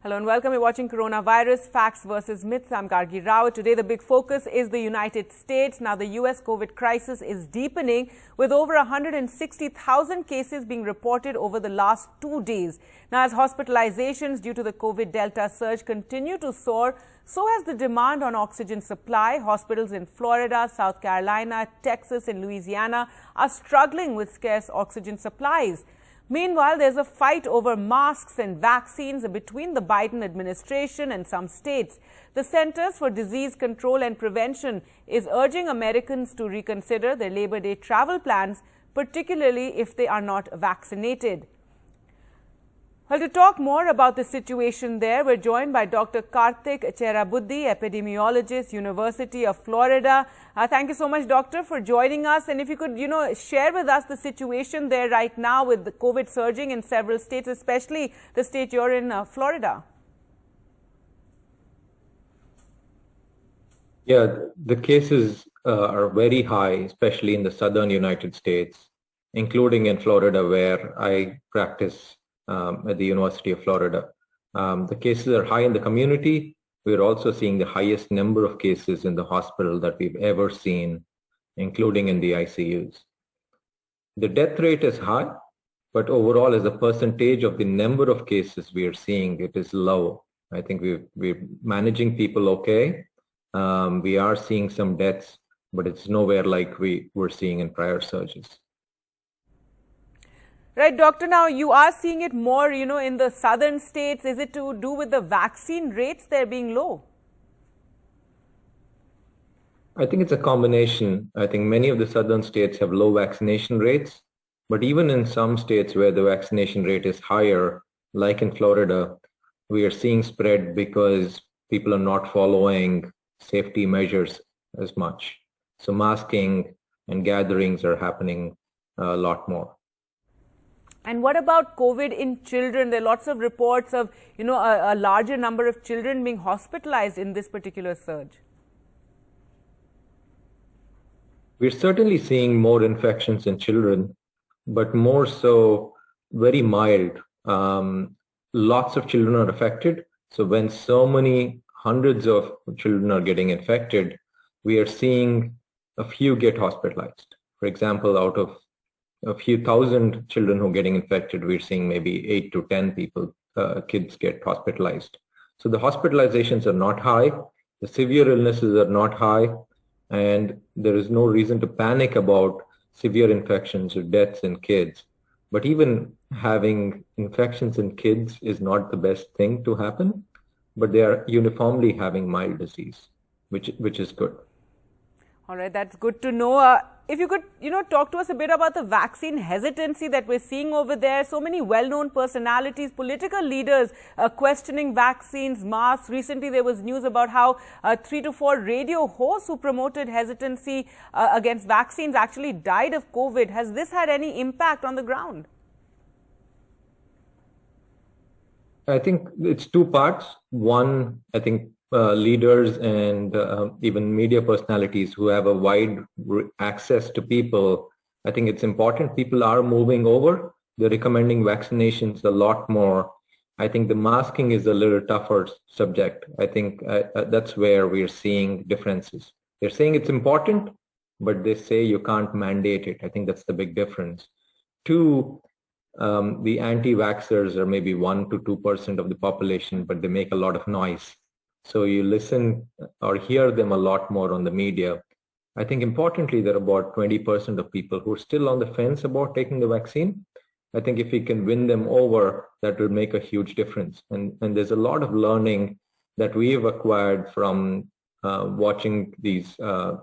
Hello and welcome. You're watching Coronavirus Facts versus Myths. I'm Gargi Rao. Today the big focus is the United States. Now the US COVID crisis is deepening with over 160,000 cases being reported over the last 2 days. Now as hospitalizations due to the COVID Delta surge continue to soar, so has the demand on oxygen supply. Hospitals in Florida, South Carolina, Texas and Louisiana are struggling with scarce oxygen supplies. Meanwhile, there's a fight over masks and vaccines between the Biden administration and some states. The Centers for Disease Control and Prevention is urging Americans to reconsider their Labor Day travel plans, particularly if they are not vaccinated. Well, to talk more about the situation there, we're joined by Dr. Kartik Cherabuddi, Epidemiologist, University of Florida. Thank you so much, Doctor, for joining us. And if you could, share with us the situation there right now with the COVID surging in several states, especially the state you're in, Florida. Yeah, the cases are very high, especially in the southern United States, including in Florida, where I practice at the University of Florida. The cases are high in the community. We're also seeing the highest number of cases in the hospital that we've ever seen, including in the ICUs. The death rate is high, but overall as a percentage of the number of cases we are seeing, it is low. I think we're managing people okay. We are seeing some deaths, but it's nowhere like we were seeing in prior surges. Right, Doctor. Now, you are seeing it more, in the southern states. Is it to do with the vaccine rates there being low? I think it's a combination. I think many of the southern states have low vaccination rates, but even in some states where the vaccination rate is higher, like in Florida, we are seeing spread because people are not following safety measures as much. So masking and gatherings are happening a lot more. And what about COVID in children? There are lots of reports of, a larger number of children being hospitalized in this particular surge. We're certainly seeing more infections in children, but more so very mild. Lots of children are affected. So when so many hundreds of children are getting infected, we are seeing a few get hospitalized. For example, out of a few thousand children who are getting infected, we're seeing maybe 8 to 10 kids get hospitalized. So the hospitalizations are not high, the severe illnesses are not high, and there is no reason to panic about severe infections or deaths in kids. But even having infections in kids is not the best thing to happen, but they are uniformly having mild disease, which is good. All right, that's good to know. If you could, talk to us a bit about the vaccine hesitancy that we're seeing over there. So many well-known personalities, political leaders questioning vaccines, masks. Recently, there was news about how 3 to 4 radio hosts who promoted hesitancy against vaccines actually died of COVID. Has this had any impact on the ground? I think it's two parts. One, I think leaders and even media personalities who have a wide access to people, I think it's important. People are moving over. They're recommending vaccinations a lot more. I think the masking is a little tougher subject. I think that's where we're seeing differences. They're saying it's important, but they say you can't mandate it. I think that's the big difference. Two, the anti-vaxxers are maybe 1 to 2% of the population, but they make a lot of noise. So you listen or hear them a lot more on the media. I think importantly, there are about 20% of people who are still on the fence about taking the vaccine. I think if we can win them over, that will make a huge difference. And there's a lot of learning that we have acquired from watching these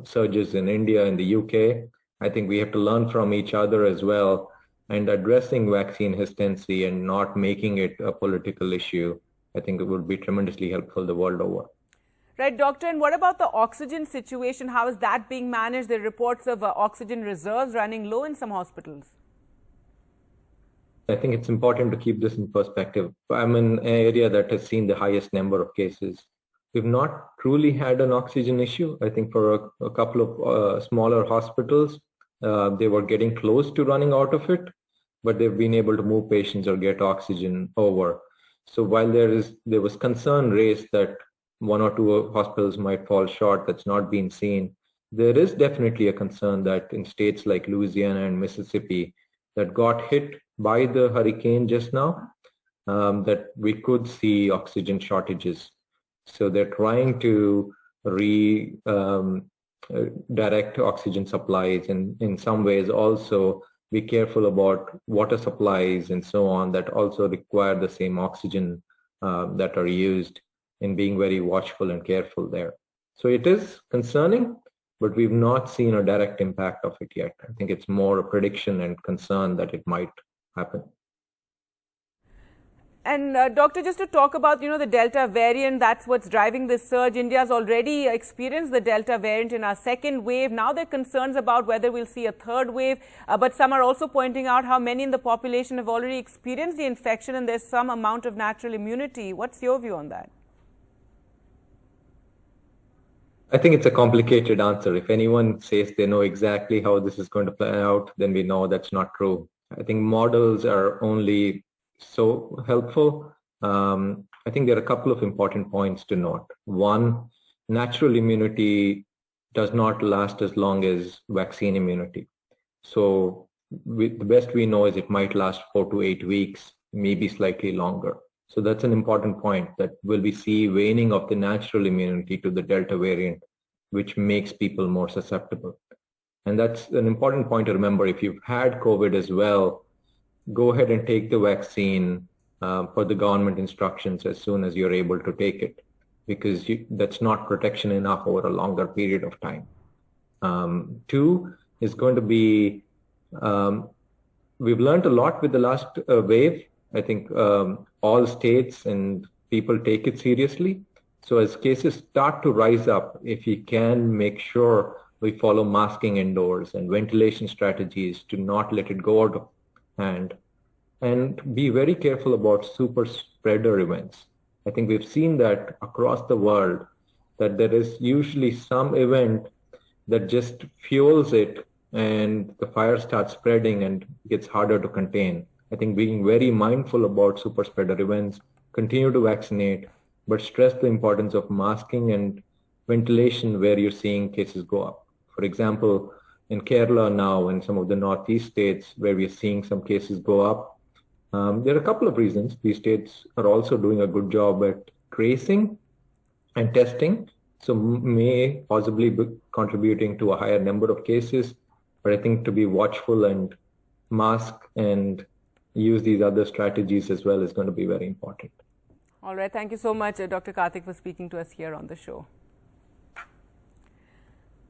surges in India and the UK. I think we have to learn from each other as well, and addressing vaccine hesitancy and not making it a political issue. I think it would be tremendously helpful the world over. Right, Doctor. And what about the oxygen situation? How is that being managed? There are reports of oxygen reserves running low in some hospitals. I think it's important to keep this in perspective. I'm in an area that has seen the highest number of cases. We've not truly had an oxygen issue. I think for a couple of smaller hospitals, they were getting close to running out of it, but they've been able to move patients or get oxygen over. So while there was concern raised that one or two hospitals might fall short, that's not been seen. There is definitely a concern that in states like Louisiana and Mississippi that got hit by the hurricane just now, that we could see oxygen shortages. So they're trying to direct oxygen supplies, and in some ways also be careful about water supplies and so on that also require the same oxygen that are used, in being very watchful and careful there. So it is concerning, but we've not seen a direct impact of it yet. I think it's more a prediction and concern that it might happen. And doctor, just to talk about, the Delta variant, that's what's driving this surge. India's already experienced the Delta variant in our second wave. Now there are concerns about whether we'll see a third wave. But some are also pointing out how many in the population have already experienced the infection and there's some amount of natural immunity. What's your view on that? I think it's a complicated answer. If anyone says they know exactly how this is going to play out, then we know that's not true. I think models are only so helpful. I think there are a couple of important points to note. One, natural immunity does not last as long as vaccine immunity. So the best we know is it might last 4 to 8 weeks, maybe slightly longer. So that's an important point, that will we see waning of the natural immunity to the Delta variant, which makes people more susceptible. And that's an important point to remember. If you've had COVID as well, go ahead and take the vaccine per the government instructions as soon as you're able to take it, because that's not protection enough over a longer period of time. Two is going to be, we've learned a lot with the last wave. I think all states and people take it seriously. So as cases start to rise up, if we can make sure we follow masking indoors and ventilation strategies to not let it go out of hand, and be very careful about super spreader events. I think we've seen that across the world, that there is usually some event that just fuels it and the fire starts spreading and gets harder to contain. I think being very mindful about super spreader events, continue to vaccinate, but stress the importance of masking and ventilation where you're seeing cases go up. For example, in Kerala now and some of the Northeast states where we're seeing some cases go up, there are a couple of reasons. These states are also doing a good job at tracing and testing, so may possibly be contributing to a higher number of cases. But I think to be watchful and mask and use these other strategies as well is going to be very important. All right. Thank you so much, Dr. Kartik, for speaking to us here on the show.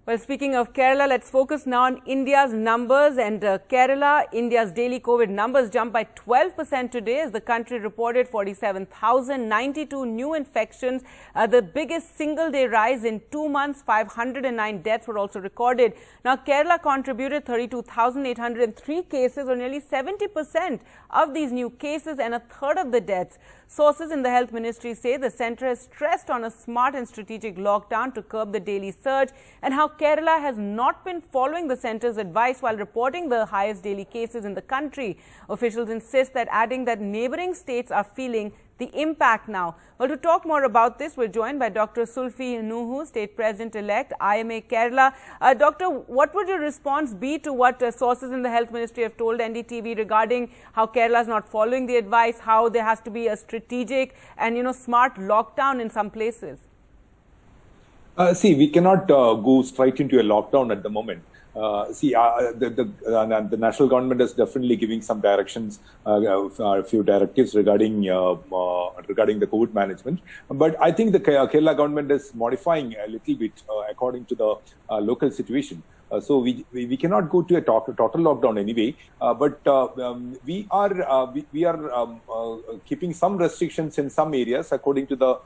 Well, speaking of Kerala, let's focus now on India's numbers. And Kerala, India's daily COVID numbers jumped by 12% today as the country reported 47,092 new infections. The biggest single-day rise in 2 months. 509 deaths were also recorded. Now, Kerala contributed 32,803 cases, or nearly 70% of these new cases and a third of the deaths. Sources in the health ministry say the centre has stressed on a smart and strategic lockdown to curb the daily surge, and how Kerala has not been following the centre's advice while reporting the highest daily cases in the country. Officials insist that, adding that neighbouring states are feeling the impact now. Well, to talk more about this, we're joined by Dr. Sulfi Nuhu, State President-elect, IMA Kerala. Doctor, what would your response be to what sources in the health ministry have told NDTV regarding how Kerala is not following the advice, how there has to be a strategic and, smart lockdown in some places? See, we cannot go straight into a lockdown at the moment. The national government is definitely giving some directions, a few directives regarding the COVID management. But I think the Kerala government is modifying a little bit according to the local situation. So we cannot go to a total lockdown anyway. But we are keeping some restrictions in some areas according to the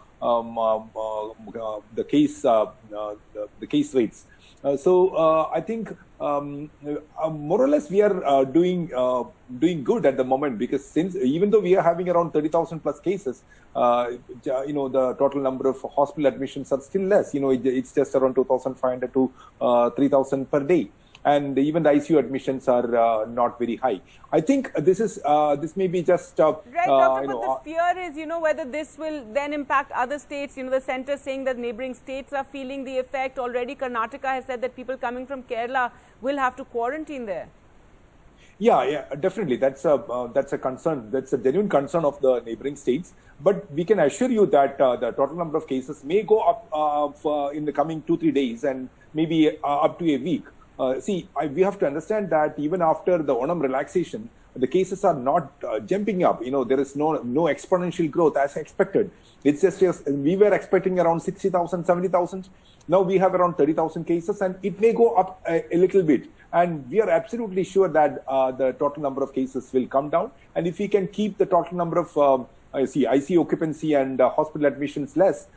case rates. I think more or less we are doing good at the moment, because since even though we are having around 30,000 plus cases, the total number of hospital admissions are still less. It's just around 2,500 to 3,000 per day. and even the ICU admissions are not very high. I think this may be just right, doctor. But the fear is, whether this will then impact other states. The centre saying that neighbouring states are feeling the effect already. Karnataka has said that people coming from Kerala will have to quarantine there. Yeah, definitely. That's a concern. That's a genuine concern of the neighboring states. But we can assure you that the total number of cases may go up in the coming 2-3 days and maybe up to a week. We have to understand that even after the Onam relaxation, the cases are not jumping up. There is no exponential growth as expected. It's just we were expecting around 60,000, 70,000. Now we have around 30,000 cases, and it may go up a little bit. And we are absolutely sure that the total number of cases will come down. And if we can keep the total number of ICU occupancy and hospital admissions less,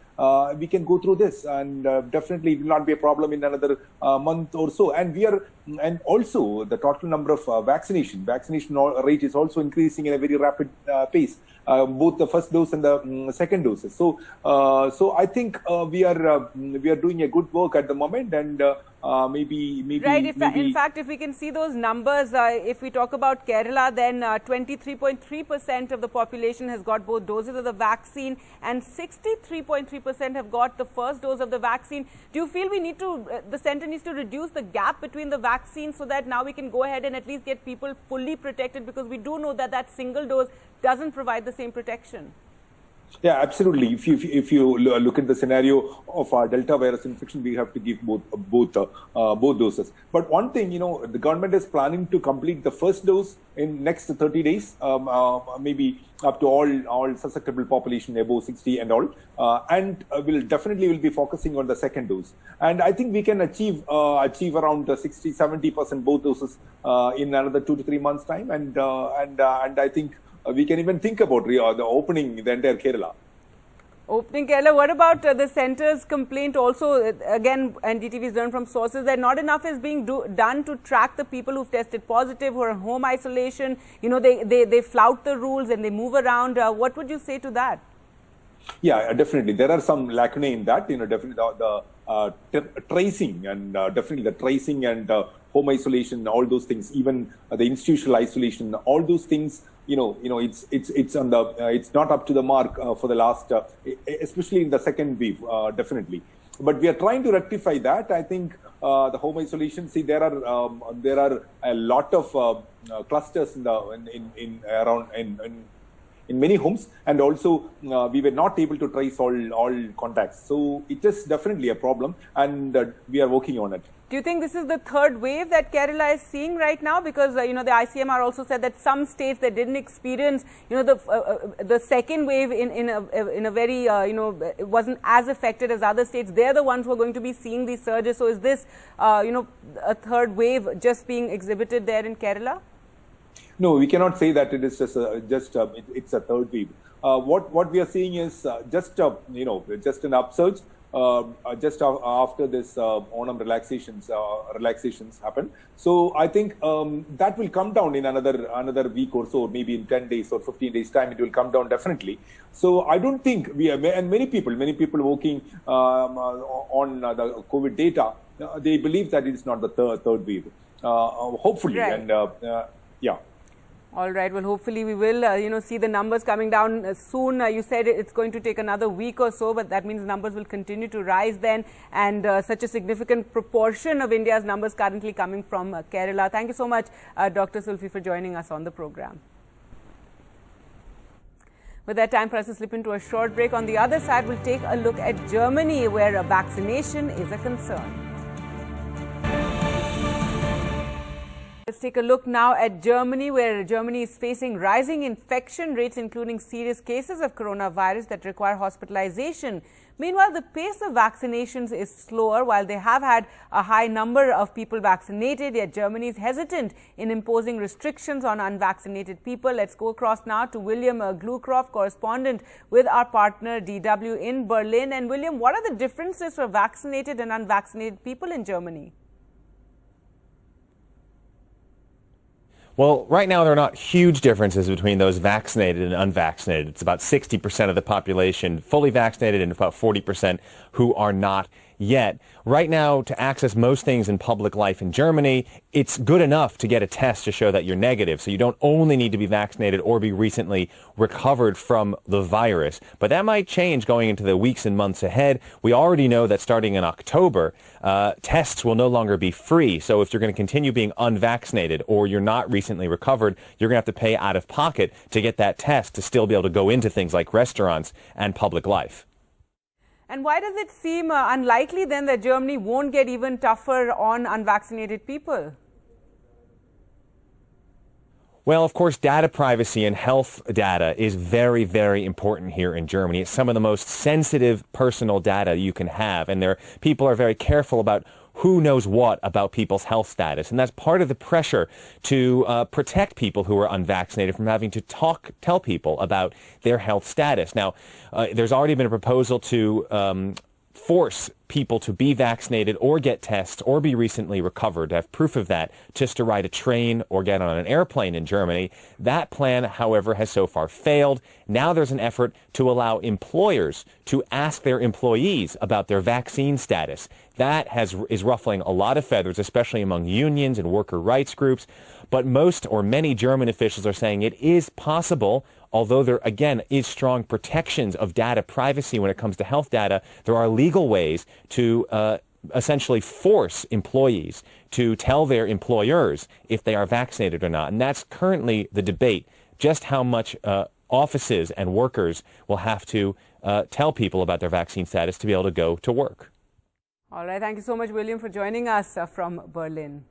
we can go through this, and definitely it will not be a problem in another month or so. And also the total number of vaccination rate is also increasing in a very rapid pace, both the first dose and the second doses. So I think we are doing a good work at the moment, and maybe right. In fact, if we can see those numbers, if we talk about Kerala, then 23.3% of the population has got both doses of the vaccine, and 63.3% have got the first dose of the vaccine. Do you feel the centre needs to reduce the gap between the vaccines so that now we can go ahead and at least get people fully protected, because we do know that single dose doesn't provide the same protection? Yeah, absolutely. If you look at the scenario of our Delta virus infection, we have to give both doses. But one thing, the government is planning to complete the first dose in next 30 days, maybe up to all susceptible population above 60 and all, and will be focusing on the second dose. And I think we can achieve around 60-70% both doses in another 2 to 3 months time, and I think we can even think about opening the entire Kerala. Opening Kerala. What about the centre's complaint also? Again, NDTV has learned from sources that not enough is being done to track the people who've tested positive, who are in home isolation. They flout the rules and they move around. What would you say to that? Yeah, definitely. There are some lacunae in that. Definitely the tracing and definitely the tracing and home isolation, all those things, even the institutional isolation, all those things. It's not up to the mark for the last, especially in the second wave, definitely. But we are trying to rectify that. I think the home isolation. See, there are a lot of clusters in many homes, and also we were not able to trace all contacts. So it is definitely a problem, and we are working on it. Do you think this is the third wave that Kerala is seeing right now? Because the ICMR also said that some states that didn't experience the second wave in a very wasn't as affected as other states. They're the ones who are going to be seeing these surges. So is this a third wave just being exhibited there in Kerala? No, we cannot say that it is it's a third wave. What we are seeing is just an upsurge. Just after this Onam relaxations happen. So I think that will come down in another week or so, maybe in 10 days or 15 days time, it will come down definitely. So I don't think and many people working on the COVID data, they believe that it is not the third wave. Hopefully, right. And yeah. All right. Well, hopefully we will, see the numbers coming down soon. You said it's going to take another week or so, but that means numbers will continue to rise then. And such a significant proportion of India's numbers currently coming from Kerala. Thank you so much, Dr. Sulfi, for joining us on the program. With that, time for us to slip into a short break. On the other side, we'll take a look at Germany, where vaccination is a concern. Let's take a look now at Germany, where Germany is facing rising infection rates, including serious cases of coronavirus that require hospitalization. Meanwhile, the pace of vaccinations is slower. While they have had a high number of people vaccinated, yet Germany is hesitant in imposing restrictions on unvaccinated people. Let's go across now to William Glucroft, correspondent with our partner DW in Berlin. And William, what are the differences for vaccinated and unvaccinated people in Germany? Well, right now there are not huge differences between those vaccinated and unvaccinated. It's about 60% of the population fully vaccinated and about 40% who are not yet. Right now, to access most things in public life in Germany, it's good enough to get a test to show that you're negative. So you don't only need to be vaccinated or be recently recovered from the virus. But that might change going into the weeks and months ahead. We already know that starting in October, tests will no longer be free. So if you're going to continue being unvaccinated or you're not recently recovered, you're going to have to pay out of pocket to get that test to still be able to go into things like restaurants and public life. And why does it seem unlikely then that Germany won't get even tougher on unvaccinated people? Well, of course, data privacy and health data is very, very important here in Germany. It's some of the most sensitive personal data you can have, and people are very careful about who knows what about people's health status. And that's part of the pressure to protect people who are unvaccinated from having to tell people about their health status. Now, there's already been a proposal to force people to be vaccinated or get tests or be recently recovered, to have proof of that, just to ride a train or get on an airplane in Germany. That plan, however, has so far failed. Now there's an effort to allow employers to ask their employees about their vaccine status. That is ruffling a lot of feathers, especially among unions and worker rights groups. But most or many German officials are saying it is possible. Although there, again, is strong protections of data privacy when it comes to health data, there are legal ways to essentially force employees to tell their employers if they are vaccinated or not. And that's currently the debate, just how much offices and workers will have to tell people about their vaccine status to be able to go to work. All right. Thank you so much, William, for joining us from Berlin.